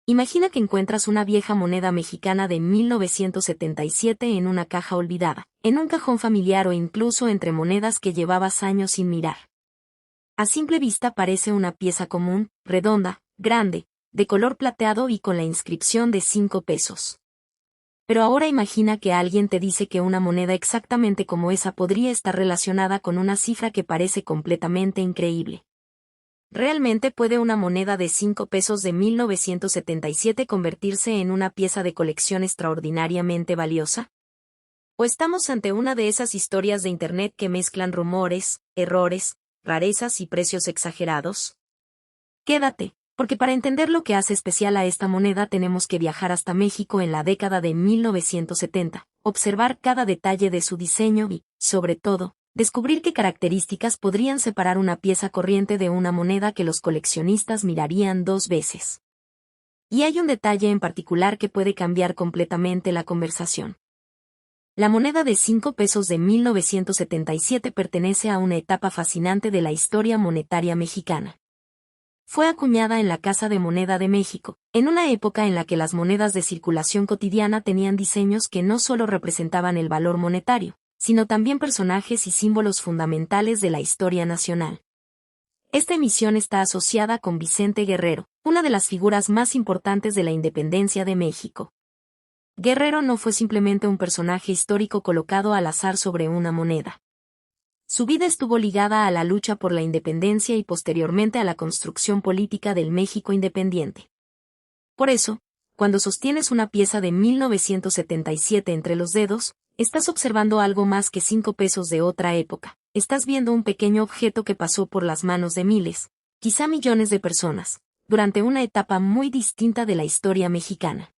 Imagina que encuentras una vieja moneda mexicana de 1977 en una caja olvidada, en un cajón familiar o incluso entre monedas que llevabas años sin mirar. A simple vista parece una pieza común, redonda, grande, de color plateado y con la inscripción de 5 pesos. Pero ahora imagina que alguien te dice que una moneda exactamente como esa podría estar relacionada con una cifra que parece completamente increíble. ¿Realmente puede una moneda de 5 pesos de 1977 convertirse en una pieza de colección extraordinariamente valiosa? ¿O estamos ante una de esas historias de Internet que mezclan rumores, errores, rarezas y precios exagerados? Quédate, porque para entender lo que hace especial a esta moneda tenemos que viajar hasta México en la década de 1970, observar cada detalle de su diseño y, sobre todo, descubrir qué características podrían separar una pieza corriente de una moneda que los coleccionistas mirarían 2 veces. Y hay un detalle en particular que puede cambiar completamente la conversación. La moneda de 5 pesos de 1977 pertenece a una etapa fascinante de la historia monetaria mexicana. Fue acuñada en la Casa de Moneda de México, en una época en la que las monedas de circulación cotidiana tenían diseños que no solo representaban el valor monetario, sino también personajes y símbolos fundamentales de la historia nacional. Esta emisión está asociada con Vicente Guerrero, una de las figuras más importantes de la independencia de México. Guerrero no fue simplemente un personaje histórico colocado al azar sobre una moneda. Su vida estuvo ligada a la lucha por la independencia y posteriormente a la construcción política del México independiente. Por eso, cuando sostienes una pieza de 1977 entre los dedos, estás observando algo más que 5 pesos de otra época. Estás viendo un pequeño objeto que pasó por las manos de miles, quizá millones de personas, durante una etapa muy distinta de la historia mexicana.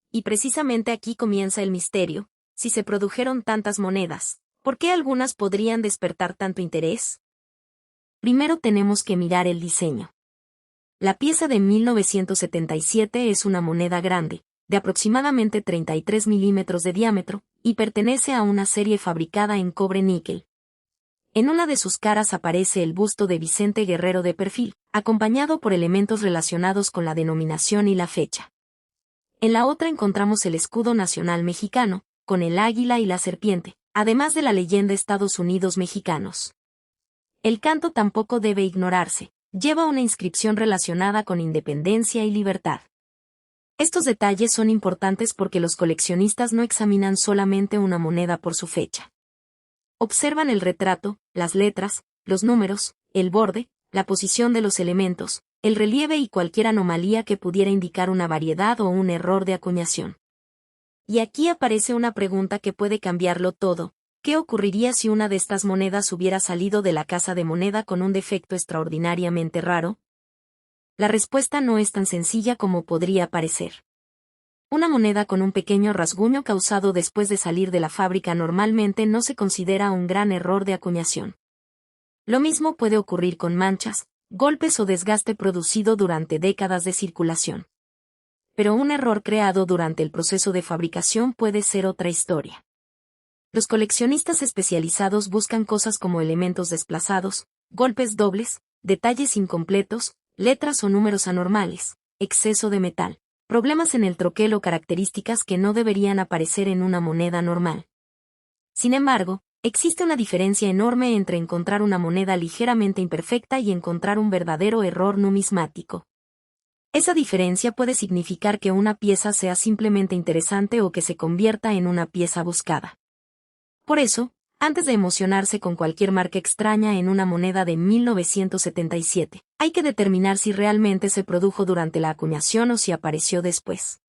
Y precisamente aquí comienza el misterio: si se produjeron tantas monedas, ¿por qué algunas podrían despertar tanto interés? Primero tenemos que mirar el diseño. La pieza de 1977 es una moneda grande, de aproximadamente 33 milímetros de diámetro, y pertenece a una serie fabricada en cobre-níquel. En una de sus caras aparece el busto de Vicente Guerrero de perfil, acompañado por elementos relacionados con la denominación y la fecha. En la otra encontramos el escudo nacional mexicano, con el águila y la serpiente, además de la leyenda Estados Unidos mexicanos. El canto tampoco debe ignorarse. Lleva una inscripción relacionada con independencia y libertad. Estos detalles son importantes porque los coleccionistas no examinan solamente una moneda por su fecha. Observan el retrato, las letras, los números, el borde, la posición de los elementos, el relieve y cualquier anomalía que pudiera indicar una variedad o un error de acuñación. Y aquí aparece una pregunta que puede cambiarlo todo. ¿Qué ocurriría si una de estas monedas hubiera salido de la casa de moneda con un defecto extraordinariamente raro? La respuesta no es tan sencilla como podría parecer. Una moneda con un pequeño rasguño causado después de salir de la fábrica normalmente no se considera un gran error de acuñación. Lo mismo puede ocurrir con manchas, golpes o desgaste producido durante décadas de circulación. Pero un error creado durante el proceso de fabricación puede ser otra historia. Los coleccionistas especializados buscan cosas como elementos desplazados, golpes dobles, detalles incompletos, letras o números anormales, exceso de metal, problemas en el troquel o características que no deberían aparecer en una moneda normal. Sin embargo, existe una diferencia enorme entre encontrar una moneda ligeramente imperfecta y encontrar un verdadero error numismático. Esa diferencia puede significar que una pieza sea simplemente interesante o que se convierta en una pieza buscada. Por eso, antes de emocionarse con cualquier marca extraña en una moneda de 1977, hay que determinar si realmente se produjo durante la acuñación o si apareció después.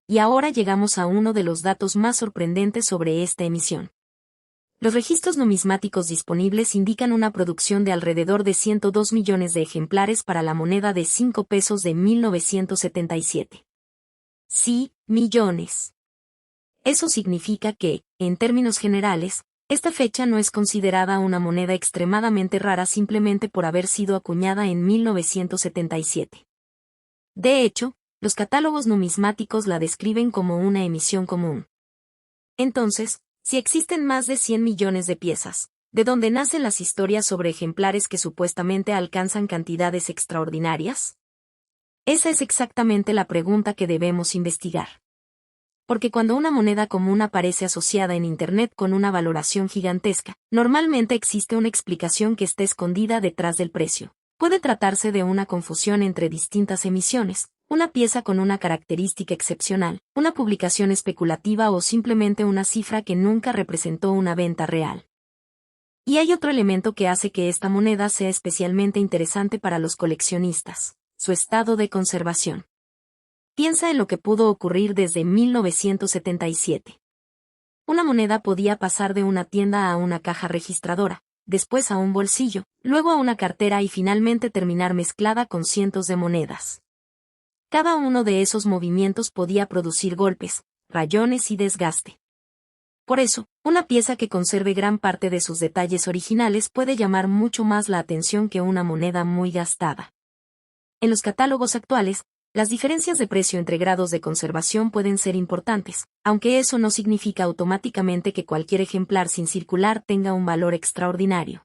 Y ahora llegamos a uno de los datos más sorprendentes sobre esta emisión. Los registros numismáticos disponibles indican una producción de alrededor de 102 millones de ejemplares para la moneda de 5 pesos de 1977. Sí, millones. Eso significa que, en términos generales, esta fecha no es considerada una moneda extremadamente rara simplemente por haber sido acuñada en 1977. De hecho, los catálogos numismáticos la describen como una emisión común. Entonces, si existen más de 100 millones de piezas, ¿de dónde nacen las historias sobre ejemplares que supuestamente alcanzan cantidades extraordinarias? Esa es exactamente la pregunta que debemos investigar. Porque cuando una moneda común aparece asociada en Internet con una valoración gigantesca, normalmente existe una explicación que está escondida detrás del precio. Puede tratarse de una confusión entre distintas emisiones, una pieza con una característica excepcional, una publicación especulativa o simplemente una cifra que nunca representó una venta real. Y hay otro elemento que hace que esta moneda sea especialmente interesante para los coleccionistas: su estado de conservación. Piensa en lo que pudo ocurrir desde 1977. Una moneda podía pasar de una tienda a una caja registradora, después a un bolsillo, luego a una cartera y finalmente terminar mezclada con cientos de monedas. Cada uno de esos movimientos podía producir golpes, rayones y desgaste. Por eso, una pieza que conserve gran parte de sus detalles originales puede llamar mucho más la atención que una moneda muy gastada. En los catálogos actuales, las diferencias de precio entre grados de conservación pueden ser importantes, aunque eso no significa automáticamente que cualquier ejemplar sin circular tenga un valor extraordinario.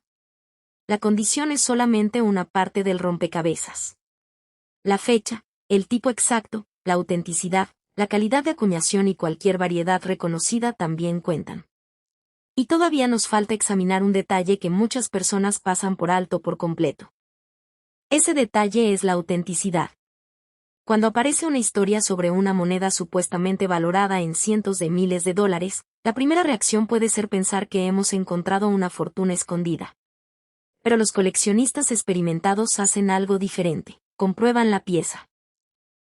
La condición es solamente una parte del rompecabezas. La fecha, el tipo exacto, la autenticidad, la calidad de acuñación y cualquier variedad reconocida también cuentan. Y todavía nos falta examinar un detalle que muchas personas pasan por alto por completo. Ese detalle es la autenticidad. Cuando aparece una historia sobre una moneda supuestamente valorada en cientos de miles de dólares, la primera reacción puede ser pensar que hemos encontrado una fortuna escondida. Pero los coleccionistas experimentados hacen algo diferente: comprueban la pieza.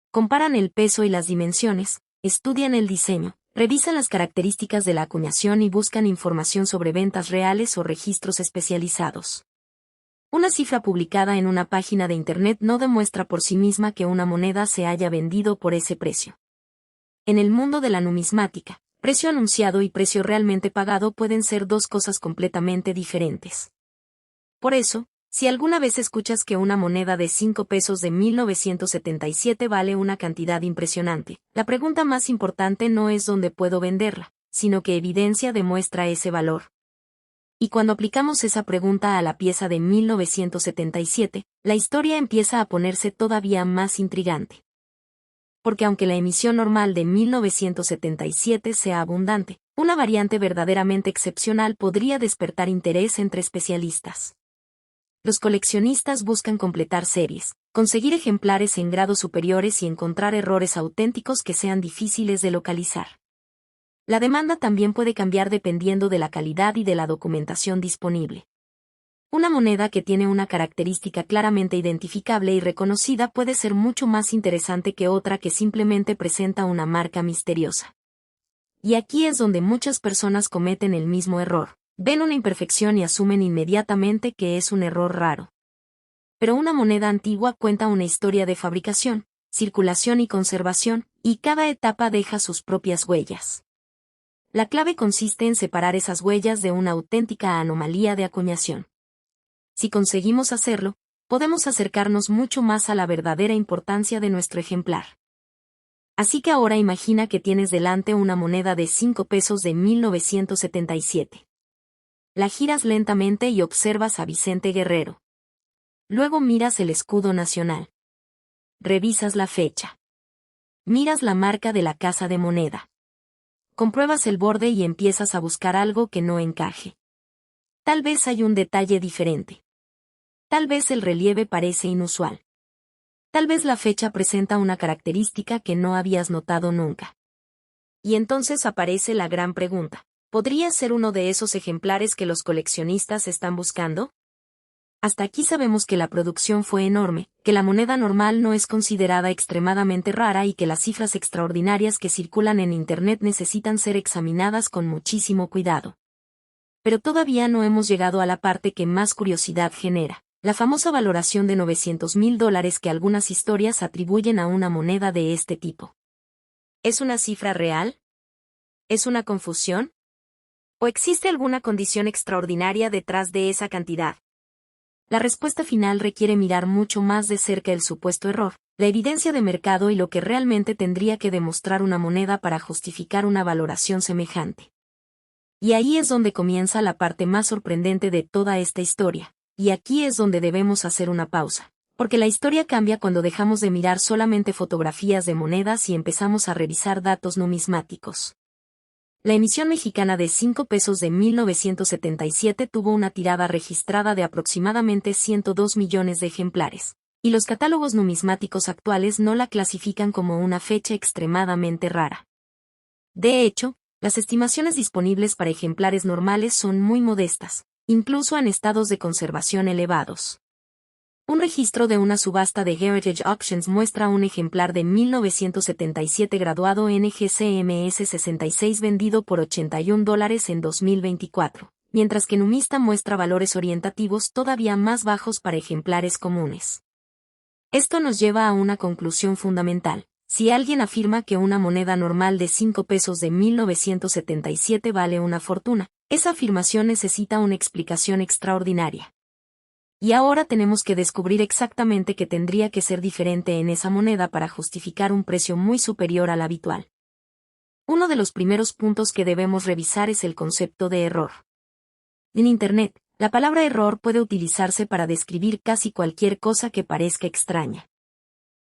Comparan el peso y las dimensiones, estudian el diseño, revisan las características de la acuñación y buscan información sobre ventas reales o registros especializados. Una cifra publicada en una página de Internet no demuestra por sí misma que una moneda se haya vendido por ese precio. En el mundo de la numismática, precio anunciado y precio realmente pagado pueden ser dos cosas completamente diferentes. Por eso, si alguna vez escuchas que una moneda de 5 pesos de 1977 vale una cantidad impresionante, la pregunta más importante no es dónde puedo venderla, sino qué evidencia demuestra ese valor. Y cuando aplicamos esa pregunta a la pieza de 1977, la historia empieza a ponerse todavía más intrigante. Porque aunque la emisión normal de 1977 sea abundante, una variante verdaderamente excepcional podría despertar interés entre especialistas. Los coleccionistas buscan completar series, conseguir ejemplares en grados superiores y encontrar errores auténticos que sean difíciles de localizar. La demanda también puede cambiar dependiendo de la calidad y de la documentación disponible. Una moneda que tiene una característica claramente identificable y reconocida puede ser mucho más interesante que otra que simplemente presenta una marca misteriosa. Y aquí es donde muchas personas cometen el mismo error: ven una imperfección y asumen inmediatamente que es un error raro. Pero una moneda antigua cuenta una historia de fabricación, circulación y conservación, y cada etapa deja sus propias huellas. La clave consiste en separar esas huellas de una auténtica anomalía de acuñación. Si conseguimos hacerlo, podemos acercarnos mucho más a la verdadera importancia de nuestro ejemplar. Así que ahora imagina que tienes delante una moneda de 5 pesos de 1977. La giras lentamente y observas a Vicente Guerrero. Luego miras el escudo nacional. Revisas la fecha. Miras la marca de la casa de moneda. Compruebas el borde y empiezas a buscar algo que no encaje. Tal vez hay un detalle diferente. Tal vez el relieve parece inusual. Tal vez la fecha presenta una característica que no habías notado nunca. Y entonces aparece la gran pregunta: ¿podría ser uno de esos ejemplares que los coleccionistas están buscando? Hasta aquí sabemos que la producción fue enorme, que la moneda normal no es considerada extremadamente rara y que las cifras extraordinarias que circulan en Internet necesitan ser examinadas con muchísimo cuidado. Pero todavía no hemos llegado a la parte que más curiosidad genera: la famosa valoración de $900,000 que algunas historias atribuyen a una moneda de este tipo. ¿Es una cifra real? ¿Es una confusión? ¿O existe alguna condición extraordinaria detrás de esa cantidad? La respuesta final requiere mirar mucho más de cerca el supuesto error, la evidencia de mercado y lo que realmente tendría que demostrar una moneda para justificar una valoración semejante. Y ahí es donde comienza la parte más sorprendente de toda esta historia, y aquí es donde debemos hacer una pausa, Porque la historia cambia cuando dejamos de mirar solamente fotografías de monedas y empezamos a revisar datos numismáticos. La emisión mexicana de 5 pesos de 1977 tuvo una tirada registrada de aproximadamente 102 millones de ejemplares, y los catálogos numismáticos actuales no la clasifican como una fecha extremadamente rara. De hecho, las estimaciones disponibles para ejemplares normales son muy modestas, incluso en estados de conservación elevados. Un registro de una subasta de Heritage Auctions muestra un ejemplar de 1977 graduado NGCMS 66 vendido por $81 en 2024, mientras que Numista muestra valores orientativos todavía más bajos para ejemplares comunes. Esto nos lleva a una conclusión fundamental. Si alguien afirma que una moneda normal de 5 pesos de 1977 vale una fortuna, esa afirmación necesita una explicación extraordinaria. Y ahora tenemos que descubrir exactamente qué tendría que ser diferente en esa moneda para justificar un precio muy superior al habitual. Uno de los primeros puntos que debemos revisar es el concepto de error. En Internet, la palabra error puede utilizarse para describir casi cualquier cosa que parezca extraña.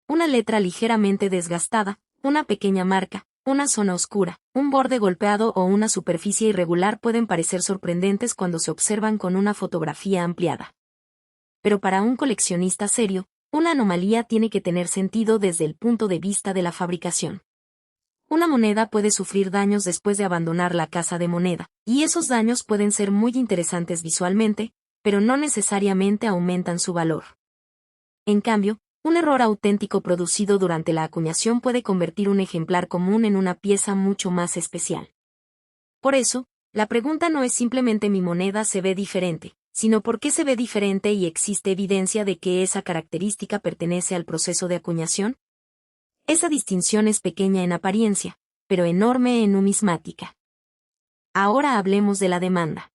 Una letra ligeramente desgastada, una pequeña marca, una zona oscura, un borde golpeado o una superficie irregular pueden parecer sorprendentes cuando se observan con una fotografía ampliada. Pero para un coleccionista serio, una anomalía tiene que tener sentido desde el punto de vista de la fabricación. Una moneda puede sufrir daños después de abandonar la casa de moneda, y esos daños pueden ser muy interesantes visualmente, pero no necesariamente aumentan su valor. En cambio, un error auténtico producido durante la acuñación puede convertir un ejemplar común en una pieza mucho más especial. Por eso, la pregunta no es simplemente mi moneda se ve diferente, sino por qué se ve diferente y existe evidencia de que esa característica pertenece al proceso de acuñación. Esa distinción es pequeña en apariencia, pero enorme en numismática. Ahora hablemos de la demanda.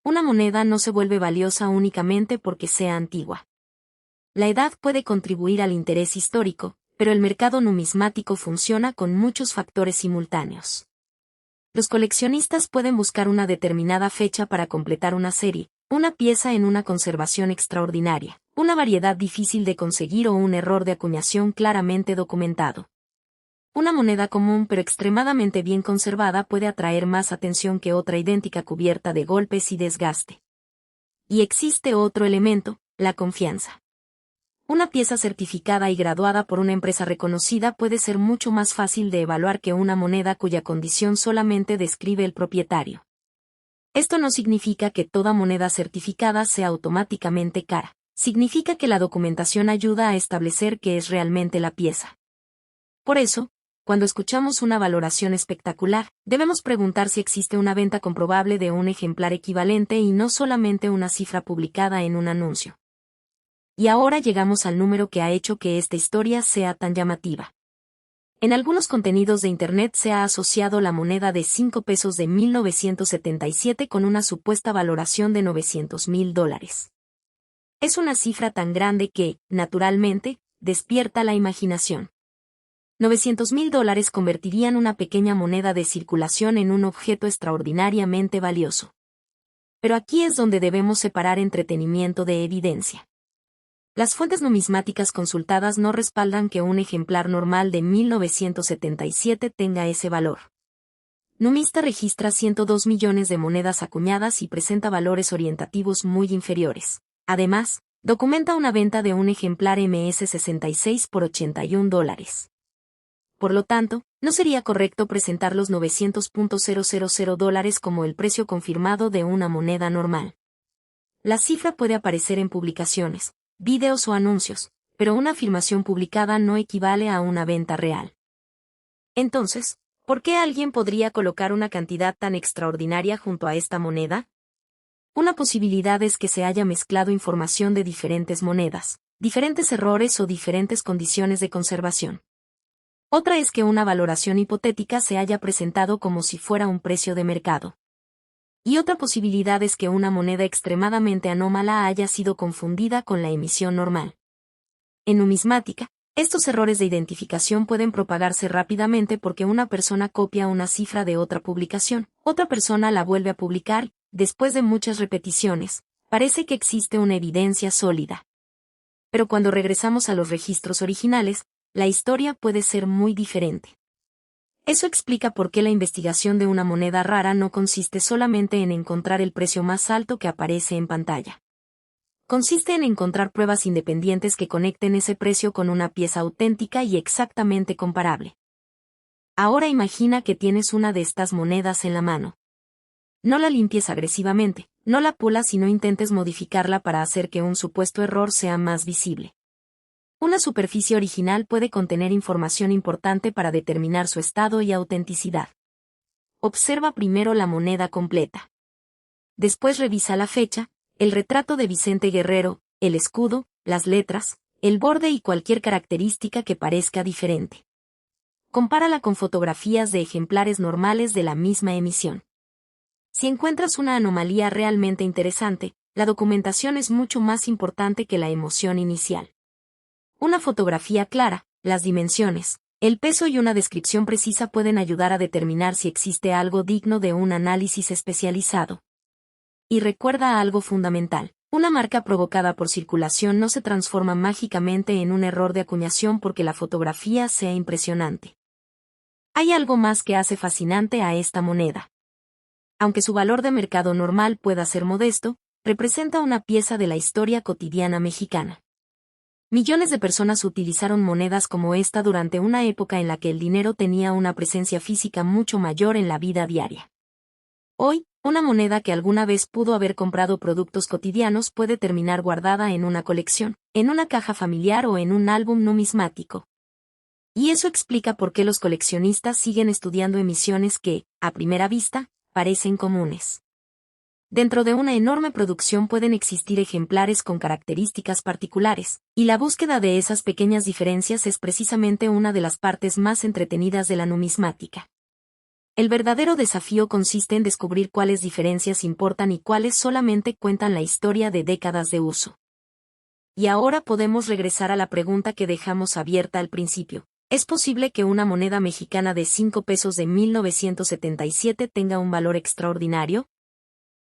Una moneda no se vuelve valiosa únicamente porque sea antigua. La edad puede contribuir al interés histórico, pero el mercado numismático funciona con muchos factores simultáneos. Los coleccionistas pueden buscar una determinada fecha para completar una serie, una pieza en una conservación extraordinaria, una variedad difícil de conseguir o un error de acuñación claramente documentado. Una moneda común pero extremadamente bien conservada puede atraer más atención que otra idéntica cubierta de golpes y desgaste. Y existe otro elemento, la confianza. Una pieza certificada y graduada por una empresa reconocida puede ser mucho más fácil de evaluar que una moneda cuya condición solamente describe el propietario. Esto no significa que toda moneda certificada sea automáticamente cara. Significa que la documentación ayuda a establecer qué es realmente la pieza. Por eso, cuando escuchamos una valoración espectacular, debemos preguntar si existe una venta comprobable de un ejemplar equivalente y no solamente una cifra publicada en un anuncio. Y ahora llegamos al número que ha hecho que esta historia sea tan llamativa. En algunos contenidos de Internet se ha asociado la moneda de 5 pesos de 1977 con una supuesta valoración de $900,000. Es una cifra tan grande que, naturalmente, despierta la imaginación. $900,000 convertirían una pequeña moneda de circulación en un objeto extraordinariamente valioso. Pero aquí es donde debemos separar entretenimiento de evidencia. Las fuentes numismáticas consultadas no respaldan que un ejemplar normal de 1977 tenga ese valor. Numista registra 102 millones de monedas acuñadas y presenta valores orientativos muy inferiores. Además, documenta una venta de un ejemplar MS-66 por $81. Por lo tanto, no sería correcto presentar los $900,000 como el precio confirmado de una moneda normal. La cifra puede aparecer en publicaciones, vídeos o anuncios, pero una afirmación publicada no equivale a una venta real. Entonces, ¿por qué alguien podría colocar una cantidad tan extraordinaria junto a esta moneda? Una posibilidad es que se haya mezclado información de diferentes monedas, diferentes errores o diferentes condiciones de conservación. Otra es que una valoración hipotética se haya presentado como si fuera un precio de mercado. Y otra posibilidad es que una moneda extremadamente anómala haya sido confundida con la emisión normal. En numismática, estos errores de identificación pueden propagarse rápidamente porque una persona copia una cifra de otra publicación, otra persona la vuelve a publicar, después de muchas repeticiones, parece que existe una evidencia sólida. Pero cuando regresamos a los registros originales, la historia puede ser muy diferente. Eso explica por qué la investigación de una moneda rara no consiste solamente en encontrar el precio más alto que aparece en pantalla. Consiste en encontrar pruebas independientes que conecten ese precio con una pieza auténtica y exactamente comparable. Ahora imagina que tienes una de estas monedas en la mano. No la limpies agresivamente, no la pulas y no intentes modificarla para hacer que un supuesto error sea más visible. Una superficie original puede contener información importante para determinar su estado y autenticidad. Observa primero la moneda completa. Después revisa la fecha, el retrato de Vicente Guerrero, el escudo, las letras, el borde y cualquier característica que parezca diferente. Compárala con fotografías de ejemplares normales de la misma emisión. Si encuentras una anomalía realmente interesante, la documentación es mucho más importante que la emoción inicial. Una fotografía clara, las dimensiones, el peso y una descripción precisa pueden ayudar a determinar si existe algo digno de un análisis especializado. Y recuerda algo fundamental. Una marca provocada por circulación no se transforma mágicamente en un error de acuñación porque la fotografía sea impresionante. Hay algo más que hace fascinante a esta moneda. Aunque su valor de mercado normal pueda ser modesto, representa una pieza de la historia cotidiana mexicana. Millones de personas utilizaron monedas como esta durante una época en la que el dinero tenía una presencia física mucho mayor en la vida diaria. Hoy, una moneda que alguna vez pudo haber comprado productos cotidianos puede terminar guardada en una colección, en una caja familiar o en un álbum numismático. Y eso explica por qué los coleccionistas siguen estudiando emisiones que, a primera vista, parecen comunes. Dentro de una enorme producción pueden existir ejemplares con características particulares, y la búsqueda de esas pequeñas diferencias es precisamente una de las partes más entretenidas de la numismática. El verdadero desafío consiste en descubrir cuáles diferencias importan y cuáles solamente cuentan la historia de décadas de uso. Y ahora podemos regresar a la pregunta que dejamos abierta al principio. ¿Es posible que una moneda mexicana de 5 pesos de 1977 tenga un valor extraordinario?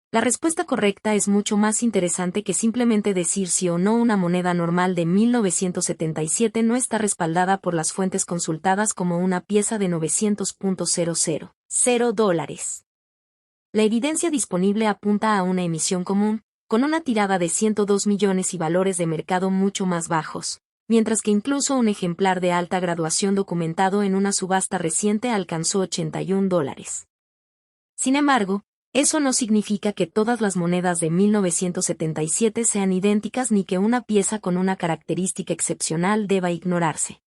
La respuesta correcta es mucho más interesante que simplemente decir sí o no. Una moneda normal de 1977 no está respaldada por las fuentes consultadas como una pieza de 900.000 dólares. La evidencia disponible apunta a una emisión común, con una tirada de 102 millones y valores de mercado mucho más bajos, mientras que incluso un ejemplar de alta graduación documentado en una subasta reciente alcanzó 81 dólares. Sin embargo, eso no significa que todas las monedas de 1977 sean idénticas ni que una pieza con una característica excepcional deba ignorarse.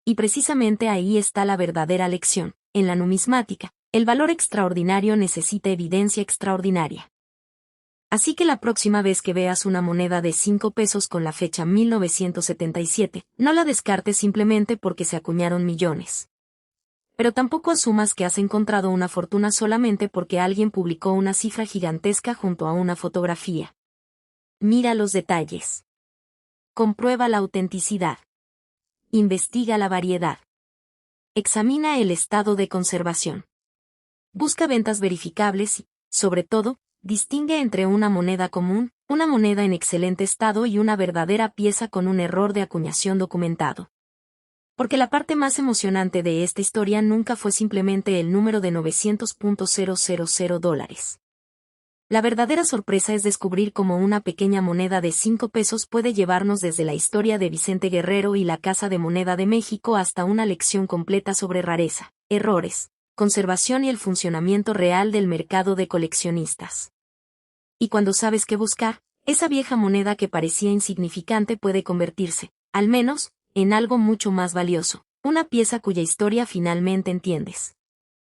Y precisamente ahí está la verdadera lección. En la numismática, el valor extraordinario necesita evidencia extraordinaria. Así que la próxima vez que veas una moneda de 5 pesos con la fecha 1977, no la descartes simplemente porque se acuñaron millones. Pero tampoco asumas que has encontrado una fortuna solamente porque alguien publicó una cifra gigantesca junto a una fotografía. Mira los detalles. Comprueba la autenticidad. Investiga la variedad. Examina el estado de conservación. Busca ventas verificables y, sobre todo, distingue entre una moneda común, una moneda en excelente estado y una verdadera pieza con un error de acuñación documentado. Porque la parte más emocionante de esta historia nunca fue simplemente el número de 900.000 dólares. La verdadera sorpresa es descubrir cómo una pequeña moneda de 5 pesos puede llevarnos desde la historia de Vicente Guerrero y la Casa de Moneda de México hasta una lección completa sobre rareza, errores, conservación y el funcionamiento real del mercado de coleccionistas. Y cuando sabes qué buscar, esa vieja moneda que parecía insignificante puede convertirse, al menos, en algo mucho más valioso, una pieza cuya historia finalmente entiendes.